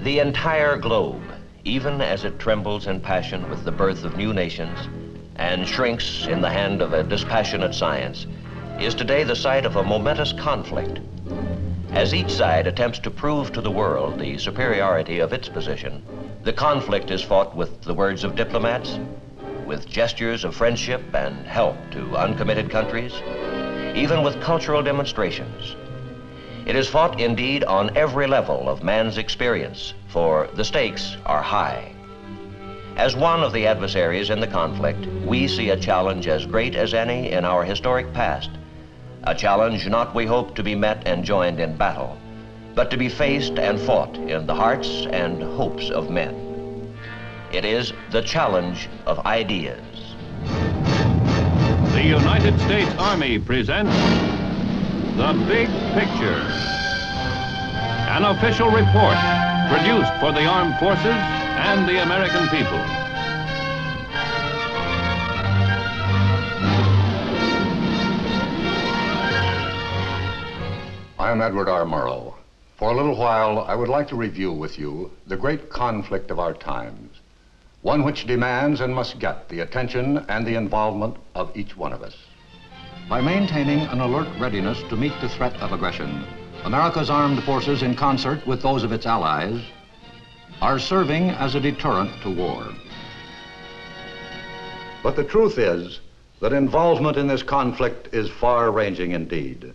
The entire globe, even as it trembles in passion with the birth of new nations and shrinks in the hand of a dispassionate science, is today the site of a momentous conflict. As each side attempts to prove to the world the superiority of its position, the conflict is fought with the words of diplomats, with gestures of friendship and help to uncommitted countries, even with cultural demonstrations. It is fought indeed on every level of man's experience, for the stakes are high. As one of the adversaries in the conflict, we see a challenge as great as any in our historic past, a challenge not, we hope, to be met and joined in battle, but to be faced and fought in the hearts and hopes of men. It is the challenge of ideas. The United States Army presents The Big Picture, an official report produced for the armed forces and the American people. I am Edward R. Murrow. For a little while, I would like to review with you the great conflict of our times, one which demands and must get the attention and the involvement of each one of us. By maintaining an alert readiness to meet the threat of aggression, America's armed forces, in concert with those of its allies, are serving as a deterrent to war. But the truth is that involvement in this conflict is far-ranging indeed.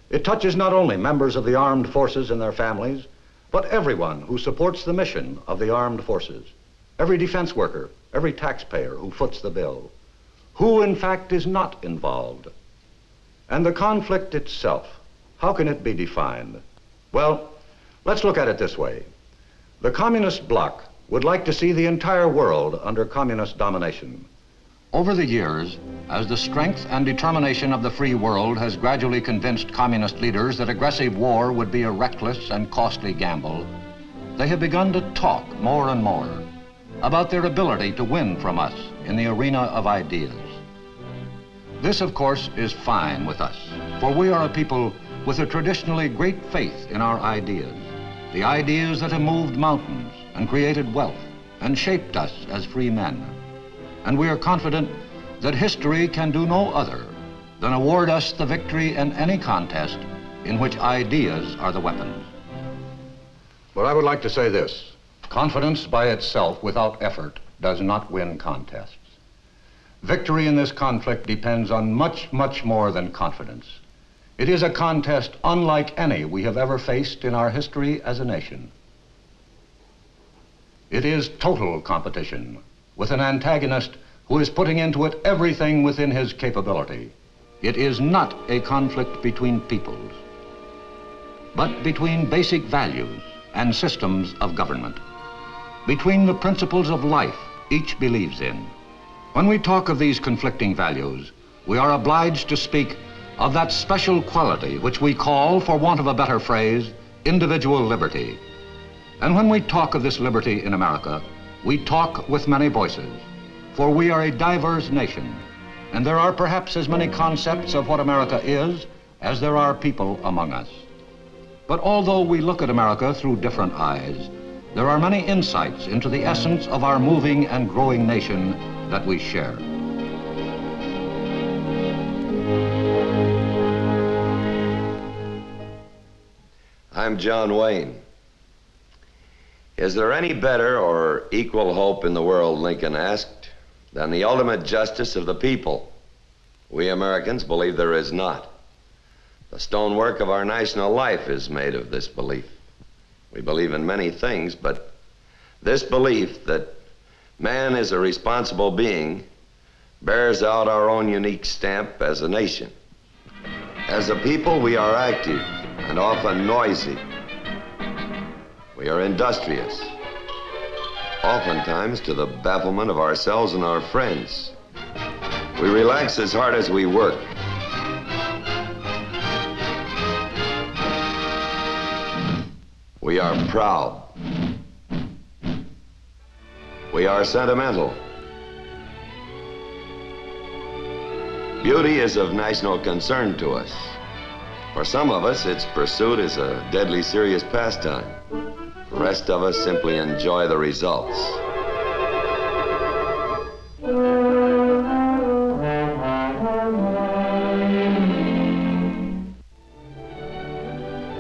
It touches not only members of the armed forces and their families, but everyone who supports the mission of the armed forces, every defense worker, every taxpayer who foots the bill, who in fact is not involved. And the conflict itself, how can it be defined? Well, let's look at it this way. The communist bloc would like to see the entire world under communist domination. Over the years, as the strength and determination of the free world has gradually convinced communist leaders that aggressive war would be a reckless and costly gamble, they have begun to talk more and more about their ability to win from us in the arena of ideas. This, of course, is fine with us, for we are a people with a traditionally great faith in our ideas, the ideas that have moved mountains and created wealth and shaped us as free men. And we are confident that history can do no other than award us the victory in any contest in which ideas are the weapons. But I would like to say this: confidence by itself without effort does not win contests. Victory in this conflict depends on much, much more than confidence. It is a contest unlike any we have ever faced in our history as a nation. It is total competition with an antagonist who is putting into it everything within his capability. It is not a conflict between peoples, but between basic values and systems of government, between the principles of life each believes in. When we talk of these conflicting values, we are obliged to speak of that special quality which we call, for want of a better phrase, individual liberty. And when we talk of this liberty in America, we talk with many voices, for we are a diverse nation, and there are perhaps as many concepts of what America is as there are people among us. But although we look at America through different eyes, there are many insights into the essence of our moving and growing nation that we share. I'm John Wayne. Is there any better or equal hope in the world, Lincoln asked, than the ultimate justice of the people? We Americans believe there is not. The stonework of our national life is made of this belief. We believe in many things, but this belief that man is a responsible being bears out our own unique stamp as a nation. As a people, we are active and often noisy. We are industrious, oftentimes to the bafflement of ourselves and our friends. We relax as hard as we work. We are proud. We are sentimental. Beauty is of national concern to us. For some of us, its pursuit is a deadly serious pastime. The rest of us simply enjoy the results.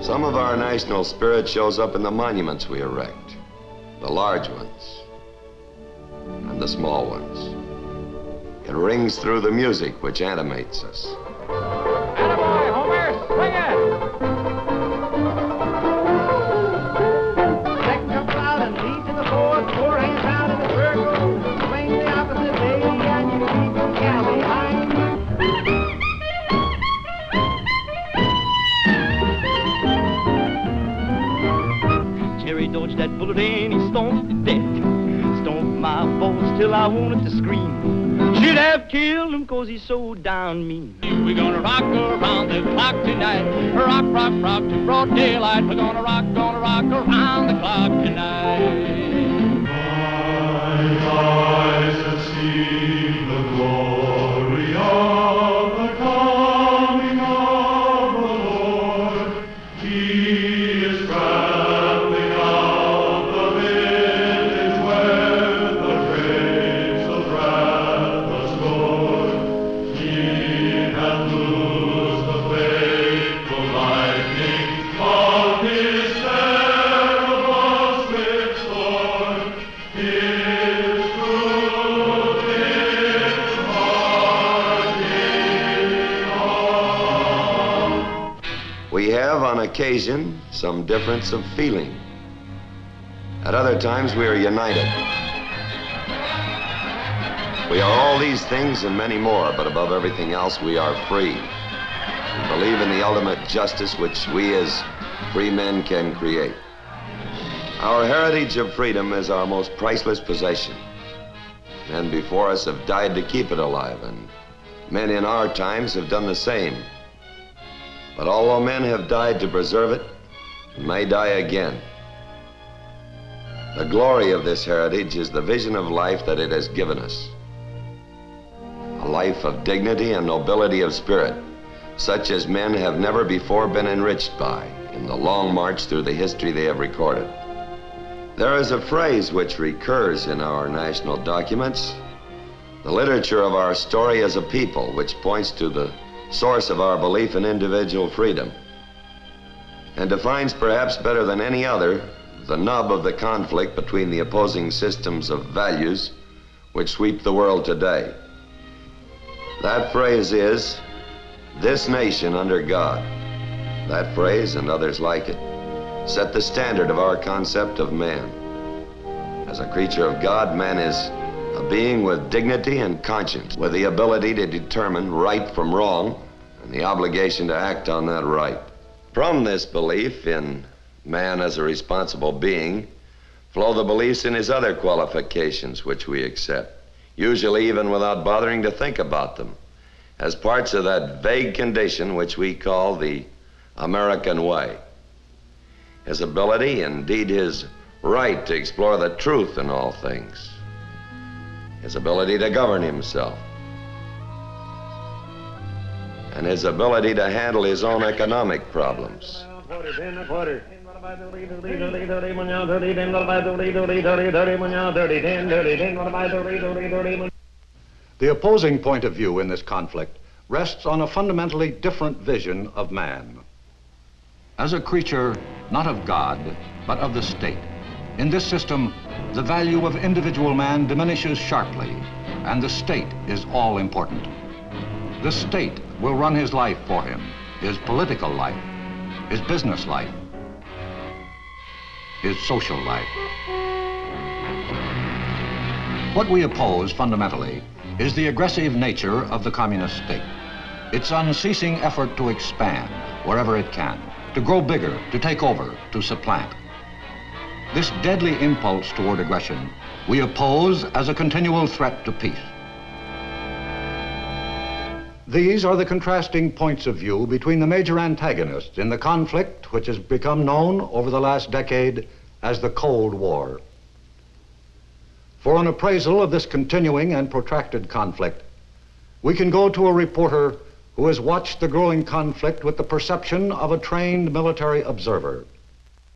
Some of our national spirit shows up in the monuments we erect, the large ones and the small ones. It rings through the music which animates us. Attaboy, Homer, swing it! Second comes out and lead to the fourth, four hands out in the circle. Swing the opposite way and you keep the gal behind. Jerry dodged that bullet and he stomped the deck. Stomped my balls till I wanted to scream. Should have killed him 'cause he's so down mean. We're gonna rock around the clock tonight. Rock, rock, rock to broad daylight. We're gonna rock around the clock tonight. My eyes have seen the glory of the coming of the Lord. He is traveling out the village where the grapes of wrath are stored. He hath loosed the fateful lightning of his terrible swift sword. His truth is marching on. We have, on occasion, some difference of feeling. At other times, we are united. We are all these things and many more, but above everything else, we are free. We believe in the ultimate justice which we as free men can create. Our heritage of freedom is our most priceless possession. Men before us have died to keep it alive, and men in our times have done the same. But although men have died to preserve it, and may die again, the glory of this heritage is the vision of life that it has given us. A life of dignity and nobility of spirit, such as men have never before been enriched by in the long march through the history they have recorded. There is a phrase which recurs in our national documents, the literature of our story as a people, which points to the source of our belief in individual freedom, and defines perhaps better than any other the nub of the conflict between the opposing systems of values which sweep the world today. That phrase is, "This nation under God." That phrase and others like it set the standard of our concept of man. As a creature of God, man is a being with dignity and conscience, with the ability to determine right from wrong and the obligation to act on that right. From this belief in man as a responsible being flow the beliefs in his other qualifications which we accept, usually even without bothering to think about them, as parts of that vague condition which we call the American way. His ability, indeed his right to explore the truth in all things, his ability to govern himself, and his ability to handle his own economic problems. The opposing point of view in this conflict rests on a fundamentally different vision of man. As a creature not of God, but of the state, in this system, the value of individual man diminishes sharply, and the state is all important. The state will run his life for him, his political life, his business life, his social life. What we oppose fundamentally is the aggressive nature of the communist state. Its unceasing effort to expand wherever it can, to grow bigger, to take over, to supplant. This deadly impulse toward aggression we oppose as a continual threat to peace. These are the contrasting points of view between the major antagonists in the conflict which has become known over the last decade as the Cold War. For an appraisal of this continuing and protracted conflict, we can go to a reporter who has watched the growing conflict with the perception of a trained military observer.